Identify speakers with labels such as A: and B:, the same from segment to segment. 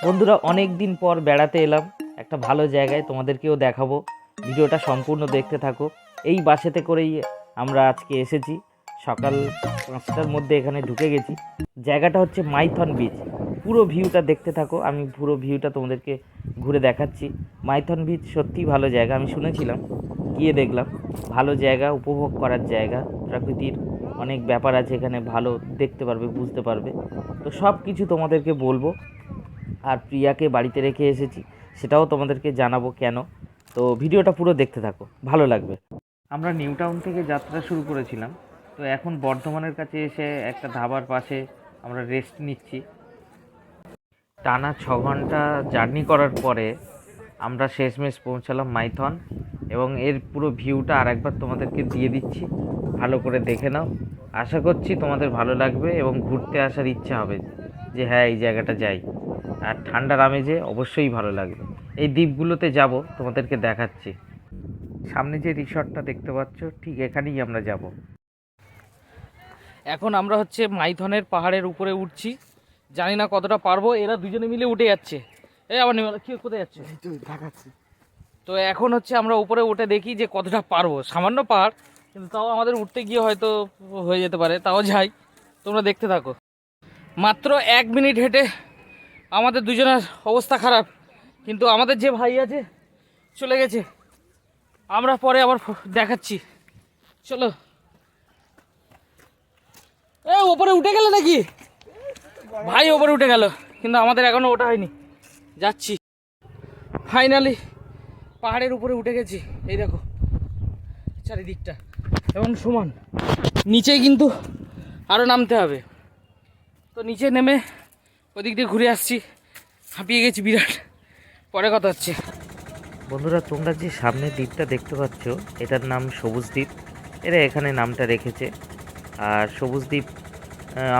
A: বন্ধুরা, অনেক দিন পর বেড়াতে এলাম একটা ভালো জায়গায়, তোমাদেরকেও দেখাবো। ভিডিওটা সম্পূর্ণ দেখতে থাকো। এই বাসেতে করেই আমরা আজকে এসেছি, সকাল 5টার মধ্যে এখানে ঢুকে গেছি। জায়গাটা হচ্ছে মাইথন বিচ। পুরো ভিউটা দেখতে থাকো, আমি পুরো ভিউটা তোমাদেরকে ঘুরে দেখাচ্ছি। মাইথন বিচ সত্যিই ভালো জায়গা, আমি শুনেছিলাম, গিয়ে দেখলাম ভালো জায়গা, উপভোগ করার জায়গা। প্রকৃতির অনেক ব্যাপার আছে এখানে, ভালো দেখতে পারবে, বুঝতে পারবে। তো সব কিছু তোমাদেরকে বলবো। আর প্রিয়াকে বাড়িতে রেখে এসেছি, সেটাও তোমাদেরকে জানাবো কেন। তো ভিডিওটা পুরো দেখতে থাকো, ভালো লাগবে। আমরা নিউ টাউন থেকে যাত্রা শুরু করেছিলাম, তো এখন বর্ধমানের কাছে এসে একটা ধাবার পাশে আমরা রেস্ট নিচ্ছি। টানা 6 ঘন্টা জার্নি করার পরে আমরা শেষমেশ পৌঁছালাম মাইথন, এবং এর পুরো ভিউটা আর একবার তোমাদেরকে দিয়ে দিচ্ছি, ভালো করে দেখে নাও। আশা করছি তোমাদের ভালো লাগবে এবং ঘুরতে আসার ইচ্ছা হবে যে হ্যাঁ, এই জায়গাটা যাই। আর ঠান্ডার আমেজে অবশ্যই ভালো লাগবে। এই দ্বীপগুলোতে যাব, তোমাদেরকে দেখাচ্ছি। সামনে যে রিসর্টটা দেখতে পাচ্ছ, ঠিক এখানেই আমরা যাব। এখন আমরা হচ্ছে মাইথনের পাহাড়ের উপরে উঠছি, জানি না কতটা পারবো। এরা দুজনে মিলে উঠে যাচ্ছে। এই আবার কি কোথায় যাচ্ছে? তো এখন হচ্ছে আমরা উপরে উঠে দেখি যে কতটা পারবো। সামান্য পাহাড়, কিন্তু তাও আমাদের উঠতে গিয়ে হয়তো হয়ে যেতে পারে, তাও যাই, তোমরা দেখতে থাকো। মাত্র 1 মিনিট হেঁটে আমাদের দুজনের অবস্থা খারাপ, কিন্তু আমাদের যে ভাই আছে চলে গেছে। আমরা পরে আবার দেখাচ্ছি, চলো। এ ওপরে উঠে গেলে নাকি? ভাই ওপরে উঠে গেল, কিন্তু আমাদের এখনো ওঠা হয়নি, যাচ্ছি। ফাইনালি পাহাড়ের উপরে উঠে গেছি। এই দেখো চারিদিকটা এবং সমান, নিচে কিন্তু আরও নামতে হবে। তো নিচে নেমে ওদিক দিয়ে ঘুরে আসছি, হাঁপিয়ে গেছি বিরাট। পরে কথা হচ্ছে। বন্ধুরা, তোমরা যে সামনের দ্বীপটা দেখতে পাচ্ছ, এটার নাম সবুজ দ্বীপ। এরা এখানে নামটা রেখেছে। আর সবুজ দ্বীপ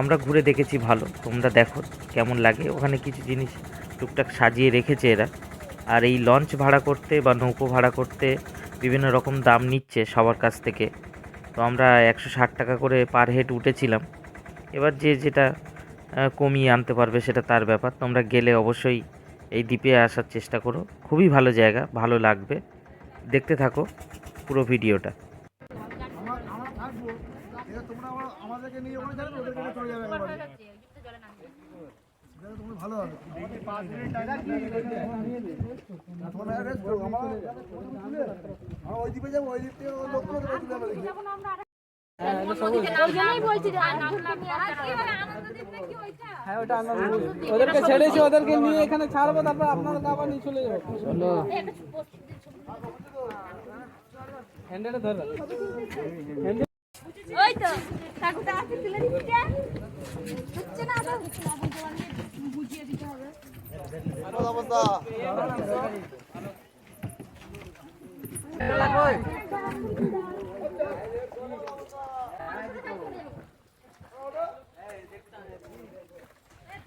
A: আমরা ঘুরে দেখেছি, ভালো। তোমরা দেখো কেমন লাগে। ওখানে কিছু জিনিস টুকটাক সাজিয়ে রেখেছে এরা। আর এই লঞ্চ ভাড়া করতে বা নৌকো ভাড়া করতে বিভিন্ন রকম দাম নিচ্ছে সবার কাছ থেকে। তো আমরা 160 টাকা করে পার হেড উঠেছিলাম। এবার যে যেটা কমিয়ে আনতে পারবে সেটা তার ব্যাপার। তোমরা গেলে অবশ্যই এই দ্বীপে আসার চেষ্টা করো, খুবই ভালো জায়গা, ভালো লাগবে। দেখতে থাকো পুরো ভিডিওটা।
B: ওদেরকে ছেড়েছি, ওদেরকে নিয়ে এখানে ছাড়বো, তারপর আপনারা আবার নিয়ে চলে যাবো। চলো হ্যান্ডেলটা ধরো।
C: ওই তো কাকুটা আছে, তুলে দিচ্ছে হচ্ছে না, আবার বুঝিয়ে দিতে হবে।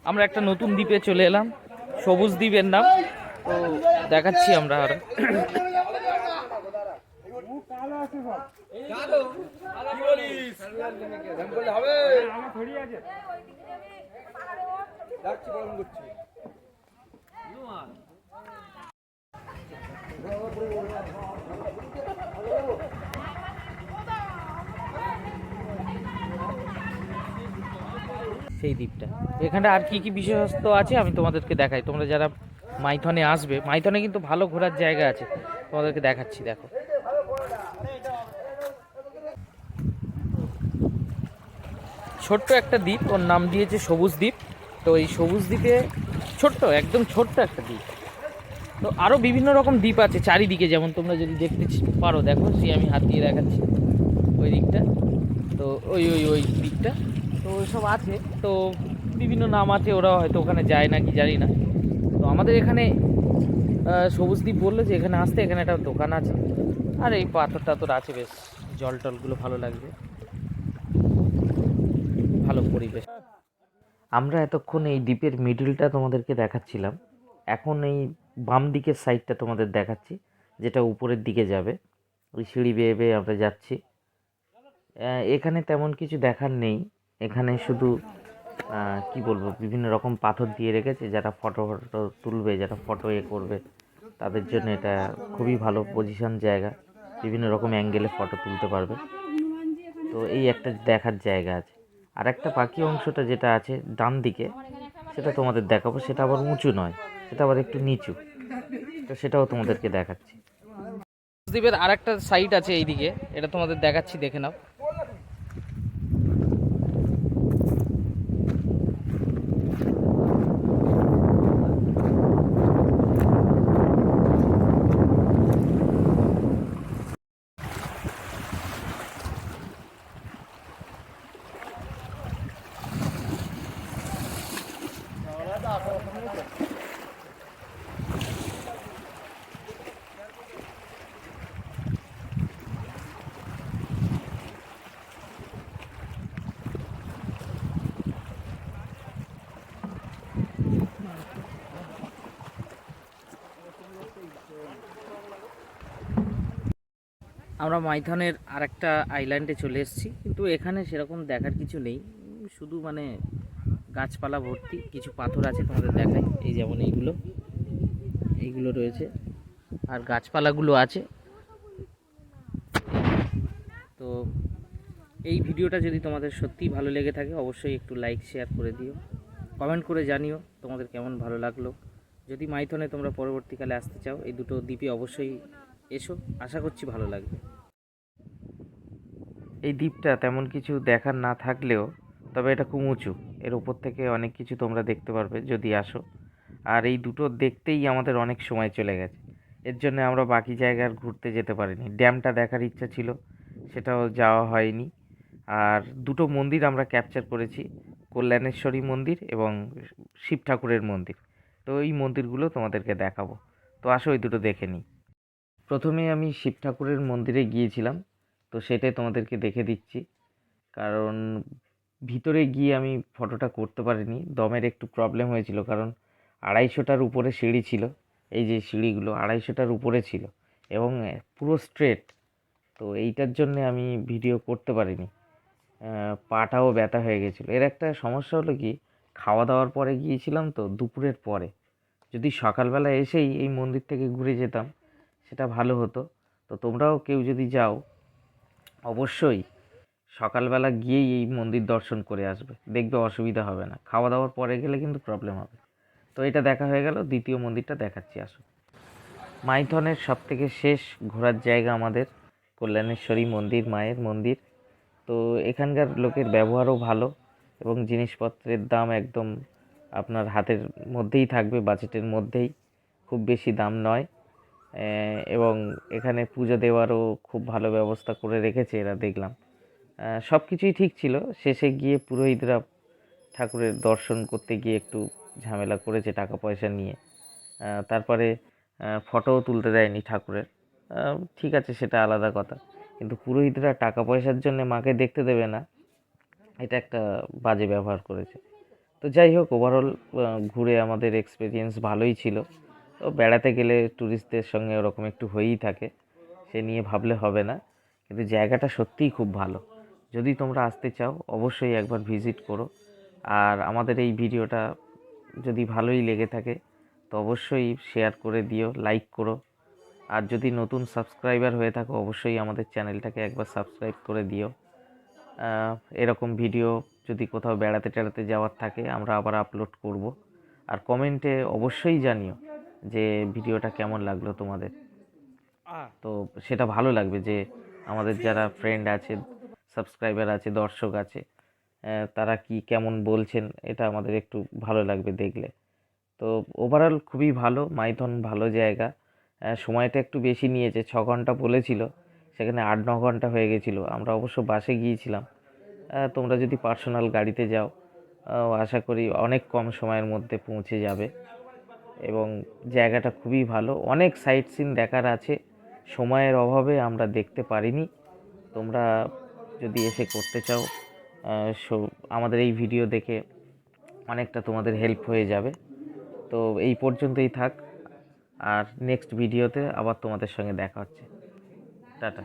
A: আমরা একটা নতুন দ্বীপে চলে এলাম, সবুজ দ্বীপের নাম। তো দেখাচ্ছি আমরা আর। সেই দ্বীপটা, এখানে আর কি কি বিশেষত্ব আছে আমি তোমাদেরকে দেখাই। তোমরা যারা মাইথনে আসবে, মাইথনে কিন্তু ভালো ঘোরার জায়গা আছে, তোমাদেরকে দেখাচ্ছি। দেখো, ছোট্ট একটা দ্বীপ, ওর নাম দিয়েছে সবুজ দ্বীপ। তো এই সবুজ দ্বীপে ছোট্ট, একদম ছোট্ট একটা দ্বীপ। তো আরও বিভিন্ন রকম দ্বীপ আছে চারিদিকে, যেমন তোমরা যদি দেখতে পারো, দেখো সে আমি হাত দিয়ে দেখাচ্ছি ওই দিকটা। তো ওই ওই ওই দিকটা, তো ওইসব আছে। তো বিভিন্ন নাম আছে, ওরা হয়তো ওখানে যায় না কি জানি না। তো আমাদের এখানে সবুজ দ্বীপ বললো যে এখানে আসতে, এখানে একটা দোকান আছে। আর এই পাথর টাথর আছে, বেশ জল টলগুলো ভালো লাগবে, ভালো পরিবেশ। আমরা এতক্ষণ এই দ্বীপের মিডলটা তোমাদেরকে দেখাচ্ছিলাম, এখন এই বাম দিকের সাইডটা তোমাদের দেখাচ্ছি, যেটা উপরের দিকে যাবে। ওই সিঁড়ি বেয়ে বেয়ে আমরা যাচ্ছি। এখানে তেমন কিছু দেখার নেই, এখানে শুধু কি বলবো, বিভিন্ন রকম পাথর দিয়ে রেখেছে। যারা ফটো ফটো তুলবে, যারা ফটো করবে, তাদের জন্য এটা খুবই ভালো পজিশন জায়গা। বিভিন্ন রকম অ্যাঙ্গেলে ফটো তুলতে পারবে। তো এই একটা দেখার জায়গা আছে। আর একটা বাকি অংশটা যেটা আছে ডান দিকে, সেটা তোমাদের দেখাবো। সেটা আবার উঁচু নয়, সেটা আবার একটু নিচু। তো সেটাও তোমাদেরকে দেখাচ্ছি। দ্বীপের আর একটা সাইড আছে এইদিকে, এটা তোমাদের দেখাচ্ছি, দেখে নাও। আমরা মাইথনের আর একটা আইল্যান্ডে চলে এসেছি, কিন্তু এখানে সেরকম দেখার কিছু নেই। শুধু মানে গাছপালা ভর্তি, কিছু পাথর আছে তোমাদের দেখাই। এই যেমন এইগুলো রয়েছে, আর গাছপালাগুলো আছে। তো এই ভিডিওটা যদি তোমাদের সত্যিই ভালো লেগে থাকে, অবশ্যই একটু লাইক শেয়ার করে দিও, কমেন্ট করে জানিও তোমাদের কেমন ভালো লাগলো। যদি মাইথনে তোমরা পরবর্তীকালে আসতে চাও, এই দুটো দ্বীপে অবশ্যই এসো, আশা করছি ভালো লাগবে। এই দ্বীপটা তেমন কিছু দেখার না থাকলেও, তবে এটা খুব উঁচু। এর উপর থেকে অনেক কিছু তোমরা দেখতে পারবে যদি আসো। আর এই দুটো দেখতেই আমাদের অনেক সময় চলে গেছে। এর জন্য আমরা বাকি জায়গার ঘুরতে যেতে পারিনি। ড্যামটা দেখার ইচ্ছা ছিল, সেটাও যাওয়া হয়নি। আর দুটো মন্দির আমরা ক্যাপচার করেছি, কল্যাণেশ্বরী মন্দির এবং শিব ঠাকুরের মন্দির। তো এই মন্দিরগুলো তোমাদেরকে দেখাবো। তো আসো ওই দুটো দেখে নিই। প্রথমে আমি শিব ঠাকুরের মন্দিরে গিয়েছিলাম, তো সেটাই তোমাদেরকে দেখে দিচ্ছি। কারণ ভিতরে গিয়ে আমি ফটোটা করতে পারিনি, দমের একটু প্রবলেম হয়েছিল। কারণ 250টার উপরে সিঁড়ি ছিল, এই যে সিঁড়িগুলো 250টার উপরে ছিল এবং পুরো স্ট্রেট। তো এইটার জন্য আমি ভিডিও করতে পারিনি, পাটাও ব্যথা হয়ে গেছিলো। এর একটা সমস্যা হলো কি, খাওয়া দাওয়ার পরে গিয়েছিলাম তো দুপুরের পরে। যদি সকালবেলা এসেই এই মন্দির থেকে ঘুরে যেতাম, সেটা ভালো হতো। তো তোমরাও কেউ যদি যাও, অবশ্যই সকালবেলা গিয়েই এই মন্দির দর্শন করে আসবে, দেখবে অসুবিধা হবে না। খাওয়া দাওয়ার পরে গেলে কিন্তু প্রবলেম হবে। তো এটা দেখা হয়ে গেল, দ্বিতীয় মন্দিরটা দেখাচ্ছি আসো। মাইথনের সবথেকে শেষ ঘোরার জায়গা আমাদের কল্যাণেশ্বরী মন্দির, মায়ের মন্দির। তো এখানকার লোকের ব্যবহারও ভালো এবং জিনিসপত্রের দাম একদম আপনার হাতের মধ্যেই থাকবে, বাজেটের মধ্যেই, খুব বেশি দাম নয়। এবং এখানে পুজো দেওয়ারও খুব ভালো ব্যবস্থা করে রেখেছে এরা, দেখলাম। সব কিছুই ঠিক ছিল। শেষে গিয়ে পুরোহিতরা ঠাকুরের দর্শন করতে গিয়ে একটু ঝামেলা করেছে টাকা পয়সা নিয়ে। তারপরে ফটোও তুলতে দেয়নি ঠাকুরের। ঠিক আছে, সেটা আলাদা কথা। কিন্তু পুরোহিতরা টাকা পয়সার জন্য মাকে দেখতে দেবে না, এটা একটা বাজে ব্যবহার করেছে। তো যাই হোক, ওভারঅল ঘুরে আমাদের এক্সপিরিয়েন্স ভালোই ছিল। তো বেড়াতে গেলে ট্যুরিস্টদের সঙ্গে ওরকম একটু হয়েই থাকে, সে নিয়ে ভাবলে হবে না। কিন্তু জায়গাটা সত্যিই খুব ভালো। যদি তোমরা আসতে চাও, অবশ্যই একবার ভিজিট করো। আর আমাদের এই ভিডিওটা যদি ভালোই লেগে থাকে, তো অবশ্যই শেয়ার করে দিও, লাইক করো। আর যদি নতুন সাবস্ক্রাইবার হয়ে থাকো, অবশ্যই আমাদের চ্যানেলটাকে একবার সাবস্ক্রাইব করে দিও। এরকম ভিডিও যদি কোথাও বেড়াতে টেড়াতে যাওয়ার থাকে, আমরা আবার আপলোড করব। আর কমেন্টে অবশ্যই জানিও যে ভিডিওটা কেমন লাগলো তোমাদের। তো সেটা ভালো লাগবে যে আমাদের যারা ফ্রেন্ড আছে, সাবস্ক্রাইবার আছে, দর্শক আছে, তারা কি কেমন বলছেন, এটা আমাদের একটু ভালো লাগবে দেখলে। তো ওভারঅল খুবই ভালো, মাইথন ভালো জায়গা। সময়টা একটু বেশি নিয়েছে, 6 ঘন্টা বলেছিল, সেখানে 8-9 ঘন্টা হয়ে গেছিলো। আমরা অবশ্য বাসে গিয়েছিলাম। তোমরা যদি পার্সোনাল গাড়িতে যাও, আশা করি অনেক কম সময়ের মধ্যে পৌঁছে যাবে। এবং জায়গাটা খুবই ভালো, অনেক সাইট সিন দেখার আছে, সময়ের অভাবে আমরা দেখতে পারিনি। তোমরা যদি এসে করতে চাও, আমাদের এই ভিডিও দেখে অনেকটা তোমাদের হেল্প হয়ে যাবে। তো এই পর্যন্তই থাক, আর নেক্সট ভিডিওতে আবার তোমাদের সঙ্গে দেখা হচ্ছে। টাটা।